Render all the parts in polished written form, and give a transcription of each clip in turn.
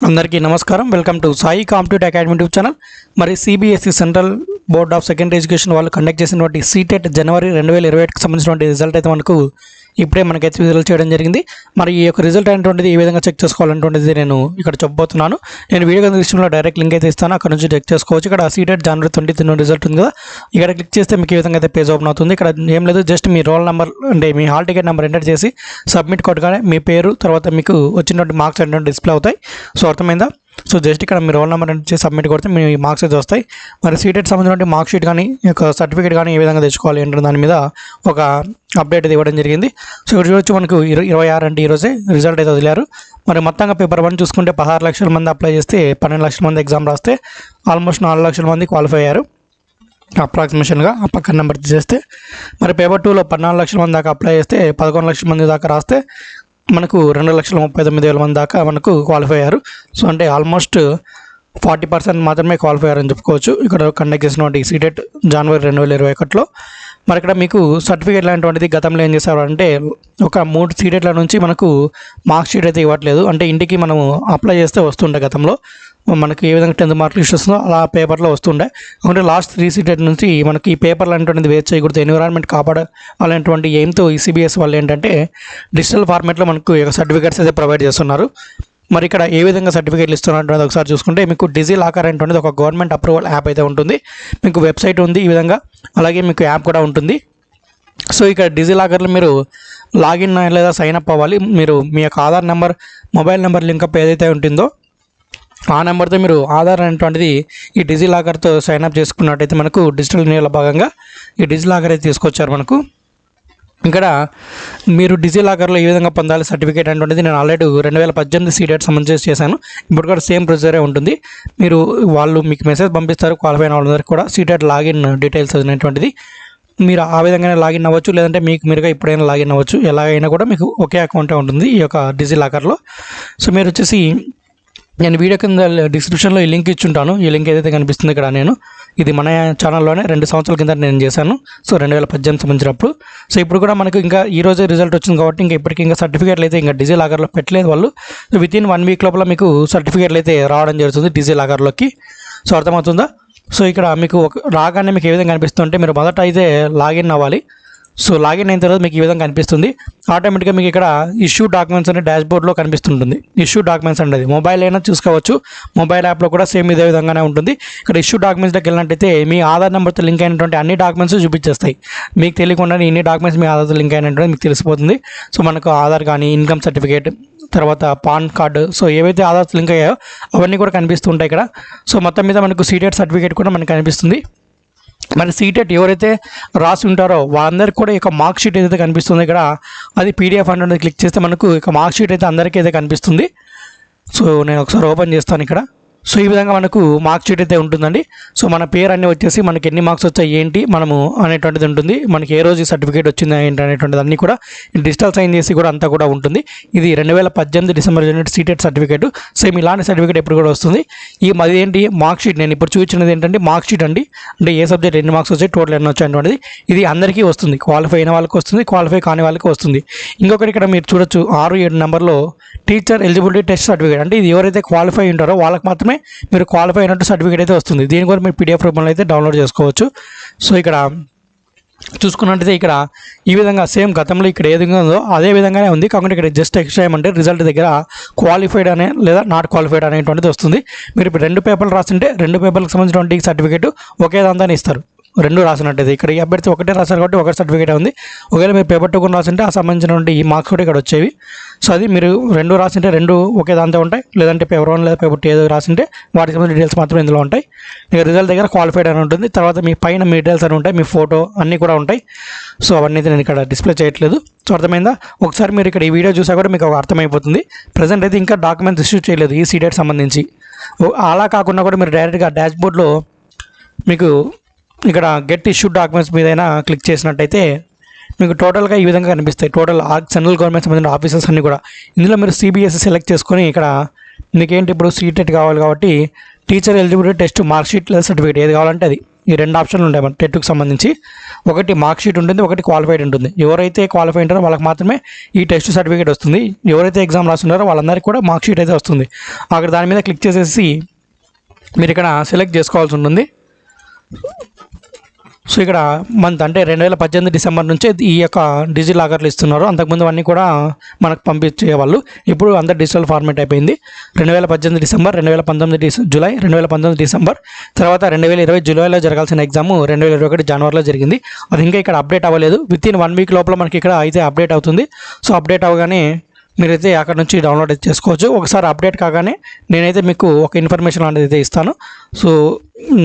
అందరికీ నమస్కారం. Welcome to Sai competitive academy YouTube channel. మరి CBSE central board of secondary education వాళ్ళు కండక్ట్ చేసినటువంటి సీటెట్ జనవరి 2021కి సంబంధించినటువంటి రిజల్ట్ అయితే ఇప్పుడే మనకైతే రిజల్ట్ చేయడం జరిగింది. మరి ఈ యొక్క రిజల్ట్ అనేటువంటిది ఏ విధంగా చెక్ చేసుకోవాలనేటువంటిది నేను ఇక్కడ చెప్పబోతున్నాను. నేను వీడియో డిస్క్రిప్షన్లో డైరెక్ట్ లింక్ అయితే ఇస్తాను, అక్కడ నుంచి చెక్ చేసుకోవచ్చు. ఇక్కడ సీటెట్ జనవరి 20 రిజల్ట్ ఉంది కదా, ఇక్కడ క్లిక్ చేస్తే మీకు ఈ విధంగా అయితే పేజ్ ఓపెన్ అవుతుంది. ఇక్కడ ఏం లేదు, జస్ట్ మీ రోల్ నెంబర్ అంటే మీ హాల్ టికెట్ నెంబర్ ఎంటర్ చేసి సబ్మిట్ కొట్టగానే మీ పేరు తర్వాత మీకు వచ్చినటువంటి మార్క్స్ అనేటువంటి డిస్ప్లే అవుతాయి. సో అర్థమైందా? సో జస్ట్ ఇక్కడ మీ రోల్ నెంబర్ ఎంటర్ చేసి సబ్మిట్ కొడితే మీ మార్క్స్ అయితే వస్తాయి. మరి సీటెట్ సంబంధించిన మార్క్ షీట్ కానీ యొక్క సర్టిఫికేట్ కానీ ఏ విధంగా తెచ్చుకోవాలి అంటే దాని మీద ఒక అప్డేట్ అయితే ఇవ్వడం జరిగింది. సో ఇక్కడ చూడొచ్చు, మనకు 26 అంటే ఈరోజే రిజల్ట్ అయితే వదిలేరు. మరి మొత్తంగా పేపర్ 1 చూసుకుంటే 16 లక్షల మంది అప్లై చేస్తే 12 లక్షల మంది ఎగ్జామ్ రాస్తే ఆల్మోస్ట్ 4 లక్షల మంది క్వాలిఫై అయ్యారు అప్రాక్సిమేషన్గా. ఆ పక్కన నెంబర్ చేస్తే మరి పేపర్ 2లో 14 లక్షల మంది దాకా అప్లై చేస్తే 11 లక్షల మంది దాకా రాస్తే మనకు 2,39,000 మంది దాకా మనకు క్వాలిఫై అయ్యారు. సో అంటే ఆల్మోస్ట్ 40% మాత్రమే క్వాలిఫై అయ్యారని చెప్పుకోవచ్చు. ఇక్కడ కండక్ట్ చేసినటువంటి సీటెట్ జనవరి 2021లో మరి ఇక్కడ మీకు సర్టిఫికేట్ లాంటిది గతంలో ఏం చేశారు అంటే ఒక 3 సీటెట్ల నుంచి మనకు మార్క్ షీట్ అయితే ఇవ్వట్లేదు. అంటే ఇంటికి మనము అప్లై చేస్తే వస్తుండే గతంలో మనకి ఏ విధంగా 10th మార్క్ లిస్ట్ వస్తుందో అలా పేపర్లో వస్తుండే. అంటే లాస్ట్ 3 సీటెట్ నుంచి మనకి ఈ పేపర్లు అనేటువంటిది వేస్ట్ చేయకూడదు, ఎన్విరాన్మెంట్ కాపాడాలనేటువంటి ఎయిమ్తో ఈ సిబిఎస్ వాళ్ళు ఏంటంటే డిజిటల్ ఫార్మేట్లో మనకు సర్టిఫికేట్స్ అయితే ప్రొవైడ్ చేస్తున్నారు. మరి ఇక్కడ ఏ విధంగా సర్టిఫికేట్లు ఇస్తున్నటువంటిది ఒకసారి చూసుకుంటే మీకు డిజి లాకర్ అనేటువంటిది ఒక గవర్నమెంట్ అప్రూవల్ యాప్ అయితే ఉంటుంది. మీకు వెబ్సైట్ ఉంది ఈ విధంగా, అలాగే మీకు యాప్ కూడా ఉంటుంది. సో ఇక్కడ డిజి లాకర్లో మీరు లాగిన్ లేదా సైన్ అప్ అవ్వాలి. మీరు మీ యొక్క Aadhaar number, mobile number link up ఏదైతే ఉంటుందో ఆ నెంబర్తో మీరు ఆధార్ అనేటువంటిది ఈ డిజి లాకర్తో సైన్ అప్ చేసుకున్నట్టయితే మనకు డిజిటల్ ఇండియాలో భాగంగా ఈ డిజి లాకర్ అయితే తీసుకొచ్చారు మనకు. ఇక్కడ మీరు డిజి లాకర్లో ఏ విధంగా పొందాలి సర్టిఫికేట్ అనేటువంటిది నేను ఆల్రెడీ 2018 సీటెట్ సంబంధించి చేశాను. ఇప్పుడు కూడా సేమ్ ప్రొసీజరే ఉంటుంది. వాళ్ళు మీకు మెసేజ్ పంపిస్తారు క్వాలిఫై అయిన వాళ్ళందరికీ కూడా సీటెట్ లాగిన్ డీటెయిల్స్ అనేటువంటిది. మీరు ఆ విధంగానే లాగిన్ అవ్వచ్చు, లేదంటే మీరుగా ఇప్పుడైనా లాగిన్ అవ్వచ్చు. ఎలాగైనా కూడా మీకు ఒకే అకౌంటే ఉంటుంది ఈ యొక్క డిజి లాకర్లో. సో మీరు వచ్చేసి నేను వీడియో కింద డిస్క్రిప్షన్లో ఈ లింక్ ఇచ్చుంటాను. ఈ లింక్ ఏదైతే కనిపిస్తుంది ఇక్కడ ఇది మన ఛానల్లోనే 2 సంవత్సరాల కింద నేను చేశాను. సో 2018 సంబంధించినప్పుడు. సో ఇప్పుడు కూడా మనకు ఇంకా ఈ రోజే రిజల్ట్ వచ్చింది కాబట్టి ఇప్పటికీ సర్టిఫికేట్లు అయితే ఇంకా డిజి లాకర్లో పెట్టలేదు వాళ్ళు. సో వితిన్ 1 వీక్ లోపల మీకు సర్టిఫికేట్లు అయితే రావడం జరుగుతుంది డిజి లాకర్లోకి. సో అర్థమవుతుందా? సో ఇక్కడ మీకు రాగానే మీకు ఏ విధంగా కనిపిస్తుంటే మీరు మొదట అయితే లాగిన్ అవ్వాలి. సో లాగిన్ అయిన తర్వాత మీకు ఈ విధంగా కనిపిస్తుంది. ఆటోమేటిక్గా మీకు ఇక్కడ ఇష్యూ డాక్యుమెంట్స్ అనే డాష్బోర్డ్లో కనిపిస్తుంటుంది. ఇష్యూ డాక్యుమెంట్స్ అనేది మొబైల్ అయినా చూసుకోవచ్చు, మొబైల్ యాప్లో కూడా సేమ్ ఇదే విధంగానే ఉంటుంది. ఇక్కడ ఇష్యూ డాక్యుమెంట్స్లోకి వెళ్ళినట్టయితే మీ ఆధార్ నెంబర్తో లింక్ అయినటువంటి అన్ని డాక్యుమెంట్స్ చూపించేస్తాయి. మీకు తెలియకుండా ఇన్ని డాక్యుమెంట్స్ మీ ఆధార్తో లింక్ అయినటువంటి మీకు తెలిసిపోతుంది. సో మనకు ఆధార్ కానీ, ఇన్కమ్ సర్టిఫికేట్, తర్వాత పాన్ కార్డు, సో ఏవైతే ఆధార్తో లింక్ అయ్యాయో అవన్నీ కూడా కనిపిస్తుంటాయి ఇక్కడ. సో మొత్తం మీద మనకు సీటెట్ సర్టిఫికేట్ కూడా మనకు కనిపిస్తుంది. మరి సీటెట్ ఎవరైతే రాసి ఉంటారో వాళ్ళందరికీ కూడా ఇక మార్క్ షీట్ ఏదైతే కనిపిస్తుందో ఇక్కడ అది పీడిఎఫ్ అనేది క్లిక్ చేస్తే మనకు ఇక మార్క్ షీట్ అయితే అందరికీ అయితే కనిపిస్తుంది. సో నేను ఒకసారి ఓపెన్ చేస్తాను ఇక్కడ. సో ఈ విధంగా మనకు మార్క్ షీట్ అయితే ఉంటుందండి. సో మన పేరు అన్నీ వచ్చేసి మనకి ఎన్ని మార్క్స్ వచ్చాయి ఏంటి మనము అనేటువంటిది ఉంటుంది. మనకి ఏ రోజు సర్టిఫికేట్ వచ్చింది ఏంటి అనేటువంటిది అన్నీ కూడా డిజిటల్ సైన్ చేసి కూడా అంతా కూడా ఉంటుంది. ఇది 2018 డిసెంబర్ సీటెట్ సర్టిఫికేట్. సేమ్ ఇలాంటి సర్టిఫికేట్ ఎప్పుడు కూడా వస్తుంది. అది ఏంటి మార్క్ షీట్ నేను ఇప్పుడు చూపించినది ఏంటంటే మార్క్ షీట్ అండి. అంటే ఏ సబ్జెక్ట్ ఎన్ని మార్క్స్ వచ్చాయి, టోటల్ ఎన్ని వచ్చాయి అనేటువంటిది ఇది అందరికీ వస్తుంది. క్వాలిఫై అయిన వాళ్ళకి వస్తుంది, క్వాలిఫై కాని వాళ్ళకి వస్తుంది. ఇంకొకటి ఇక్కడ మీరు చూడొచ్చు 6-7 నెంబర్లో టీచర్ ఎలిజిబిలిటీ టెస్ట్ సర్టిఫికేట్. అంటే ఇది ఎవరైతే క్వాలిఫై ఉంటారో వాళ్ళకి మాత్రమే మీరు క్వాలిఫై అయినట్టు సర్టిఫికేట్ అయితే వస్తుంది. దీని కూడా మీరు పీడిఎఫ్ రూపంలో అయితే డౌన్లోడ్ చేసుకోవచ్చు. సో ఇక్కడ చూసుకున్నట్టయితే ఇక్కడ ఈ విధంగా సేమ్ గతంలో ఇక్కడ ఏ విధంగా ఉందో అదే విధంగానే ఉంది. కాకుండా ఇక్కడ జస్ట్ ఎక్స్ట్రా ఏమంటే రిజల్ట్ దగ్గర క్వాలిఫైడ్ అనే లేదా నాట్ క్వాలిఫైడ్ అనేటువంటిది వస్తుంది. మీరు ఇప్పుడు 2 పేపర్లు రాస్తుంటే 2 పేపర్లకు సంబంధించినటువంటి సర్టిఫికేట్ ఒకే దాంతో ఇస్తారు. 2 రాసినట్టయితే ఇక్కడ ఈ అభ్యర్థి ఒకటే రాశారు కాబట్టి ఒకటి సర్టిఫికేట్ ఉంది. ఒకవేళ మీరు పేపర్ 2 రాసింటే ఆ సంబంధించినటువంటి ఈ మార్క్స్ కూడా ఇక్కడ వచ్చేవి. సో అది మీరు 2 రాసింటే 2 ఒకే దాంతో ఉంటాయి, లేదంటే పేపర్ 1 లేదా పేపర్ 2 ఏదో రాసింటే వాటికి సంబంధించిన డీటెయిల్స్ మాత్రం ఇందులో ఉంటాయి. ఇక రిజల్ట్ దగ్గర క్వాలిఫైడ్ అని ఉంటుంది. తర్వాత మీ పైన మీ డీటెయిల్స్ అని ఉంటాయి, మీ ఫోటో అన్నీ కూడా ఉంటాయి. సో అవన్నీ అయితే నేను ఇక్కడ డిస్ప్లే చేయట్లేదు. సో అర్థమైందా? ఒకసారి మీరు ఇక్కడ ఈ వీడియో చూసా కూడా మీకు అర్థమైపోతుంది. ప్రజెంట్ అయితే ఇంకా డాక్యుమెంట్స్ ఇష్యూ చేయలేదు ఈ సీటెట్ సంబంధించి. అలా కాకుండా కూడా మీరు డైరెక్ట్గా డాష్బోర్డ్లో మీకు ఇక్కడ గెట్ ఇష్యూ డాక్యుమెంట్స్ మీదైనా క్లిక్ చేసినట్టయితే మీకు టోటల్గా ఈ విధంగా కనిపిస్తాయి. టోటల్ సెంట్రల్ గవర్నమెంట్ సంబంధించిన ఆఫీసర్స్ అన్నీ కూడా ఇందులో మీరు సిబిఎస్ఈ సెలెక్ట్ చేసుకొని ఇక్కడ మీకేంటి ఇప్పుడు సీటెట్ కావాలి కాబట్టి teacher eligibility test mark sheet లేదా సర్టిఫికేట్ ఏది కావాలంటే అది ఈ 2 ఆప్షన్లు ఉంటాయి మన టెట్కి సంబంధించి. ఒకటి మార్క్ షీట్ ఉంటుంది, ఒకటి క్వాలిఫైడ్ ఉంటుంది. ఎవరైతే క్వాలిఫై ఉంటారో వాళ్ళకి మాత్రమే ఈ టెస్ట్ సర్టిఫికేట్ వస్తుంది. ఎవరైతే ఎగ్జామ్ రాస్తున్నారో వాళ్ళందరికీ కూడా మార్క్ షీట్ అయితే వస్తుంది. అక్కడ దాని మీద క్లిక్ చేసేసి మీరు ఇక్కడ సెలెక్ట్ చేసుకోవాల్సి ఉంటుంది. సో ఇక్కడ మంత్ అంటే 2018 డిసెంబర్ నుంచే ఈ యొక్క డిజి లాకర్లు ఇస్తున్నారు. అంతకుముందు అన్నీ కూడా మనకు పంపించేవాళ్ళు. ఇప్పుడు అంత డిజిటల్ ఫార్మేట్ అయిపోయింది. 2018 డిసెంబర్, 2019 జూలై, 2019 డిసెంబర్, తర్వాత 2020 జూలైలో జరగాల్సిన ఎగ్జామ్ 2021 జనవరిలో జరిగింది. అది ఇంకా ఇక్కడ అప్డేట్ అవ్వలేదు. విత్ ఇన్ 1 వీక్ లోపల మనకి ఇక్కడ అయితే అప్డేట్ అవుతుంది. సో అప్డేట్ అవ్వగానే మీరైతే అక్కడ నుంచి డౌన్లోడ్ అయితే చేసుకోవచ్చు. ఒకసారి అప్డేట్ కాగానే నేనైతే మీకు ఒక ఇన్ఫర్మేషన్ అనేది అయితే ఇస్తాను. సో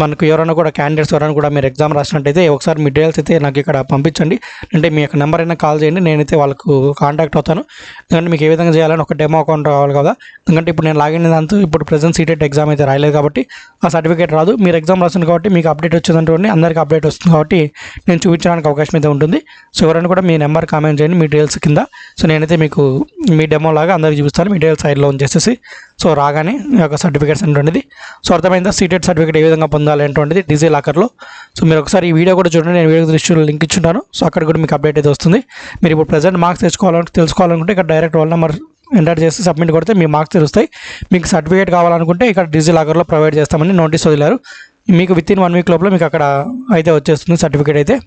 మనకు ఎవరైనా కూడా క్యాండిడేట్స్ ఎవరైనా కూడా మీరు ఎగ్జామ్ రాసినట్టయితే ఒకసారి మీ డీటెయిల్స్ అయితే నాకు ఇక్కడ పంపించండి. అంటే మీ యొక్క నెంబర్ అయినా కాల్ చేయండి, నేనైతే వాళ్ళకు కాంటాక్ట్ అవుతాను. ఎందుకంటే మీకు ఏ విధంగా చేయాలని ఒక డెమో అకౌంట్ కావాలి కదా. ఎందుకంటే ఇప్పుడు నేను లాగిన్ దాంతో ఇప్పుడు ప్రెజెంట్ సీటెట్ ఎగ్జామ్ అయితే రాయలేదు కాబట్టి ఆ సర్టిఫికేట్ రాదు. మీరు ఎగ్జామ్ రాస్తుంది కాబట్టి మీకు అప్డేట్ వచ్చిందంటే అందరికీ అప్డేట్ వస్తుంది కాబట్టి నేను చూపించడానికి అవకాశం అయితే ఉంటుంది. సో ఎవరైనా కూడా మీ నెంబర్ కామెంట్ చేయండి మీ డీటెయిల్స్ కింద. సో నేనైతే మీకు మీ డెమో లాగా అందరికీ చూపిస్తాను. మీ డీటెయిల్స్ సైడ్లో ఉంచేసేసి సో రాగానే ఈ యొక్క సర్టిఫికేట్స్ అనేటువంటిది. సో అర్థమైందా సీటెట్ సర్టిఫికేట్ ఏ విధంగా పొందాలి అనేటువంటిది డిజి లాకర్లో. సో మీరు ఒకసారి ఈ వీడియో కూడా చూడండి, నేను వీడియో దృష్టిలో లింక్ ఇచ్చుంటాను. సో అక్కడ కూడా మీకు అప్డేట్ అయితే వస్తుంది. మీరు ఇప్పుడు ప్రెజెంట్ మార్క్స్ తెలుసుకోవాలనుకుంటే ఇక్కడ డైరెక్ట్ రోల్ నెంబర్ ఎంటర్ చేసి సబ్మిట్ కొడితే మీ మార్క్స్ తెలుస్తాయి. మీకు సర్టిఫికేట్ కావాలనుకుంటే ఇక్కడ డిజి లాకర్లో ప్రొవైడ్ చేస్తామని నోటీస్ వదిలారు. మీకు విత్ ఇన్ 1 వీక్ లోపల మీకు అక్కడ అయితే వచ్చేస్తుంది సర్టిఫికేట్ అయితే.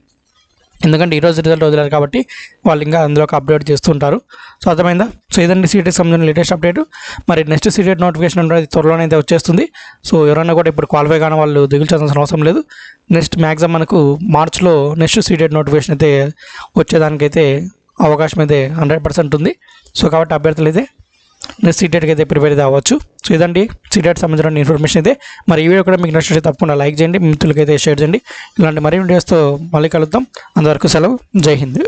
ఎందుకంటే ఈరోజు రిజల్ట్ వదిలేరు కాబట్టి వాళ్ళు ఇంకా అందులోకి అప్డేట్ చేస్తుంటారు. సో అర్థమైందా. సో ఇదండి సీటెట్ సంబంధించిన లేటెస్ట్ అప్డేట్. మరి నెక్స్ట్ సీటెట్ నోటిఫికేషన్ అనేది త్వరలోనే అయితే వచ్చేస్తుంది. సో ఎవరైనా కూడా ఇప్పుడు క్వాలిఫై కానీ వాళ్ళు దిగులు చేయాల్సిన అవసరం లేదు. నెక్స్ట్ మ్యాక్సిమం మనకు మార్చ్లో నెక్స్ట్ సీటెట్ నోటిఫికేషన్ అయితే వచ్చేదానికైతే అవకాశం అయితే 100% ఉంది. సో కాబట్టి అభ్యర్థులు అయితే నెక్స్ట్ సీటెట్కి అయితే ప్రిపేర్ అయితే అవ్వచ్చు. సో ఇదండి సీటెట్ సంబంధించిన ఇన్ఫర్మేషన్ అయితే. మరి ఈ వీడియో కూడా మీకు నచ్చితే తప్పకుండా లైక్ చేయండి, మిత్రులకైతే షేర్ చేయండి. ఇలాంటి మరిన్ని వీడియోస్తో మళ్ళీ కలుద్దాం. అంతవరకు సెలవు. జై హింద్.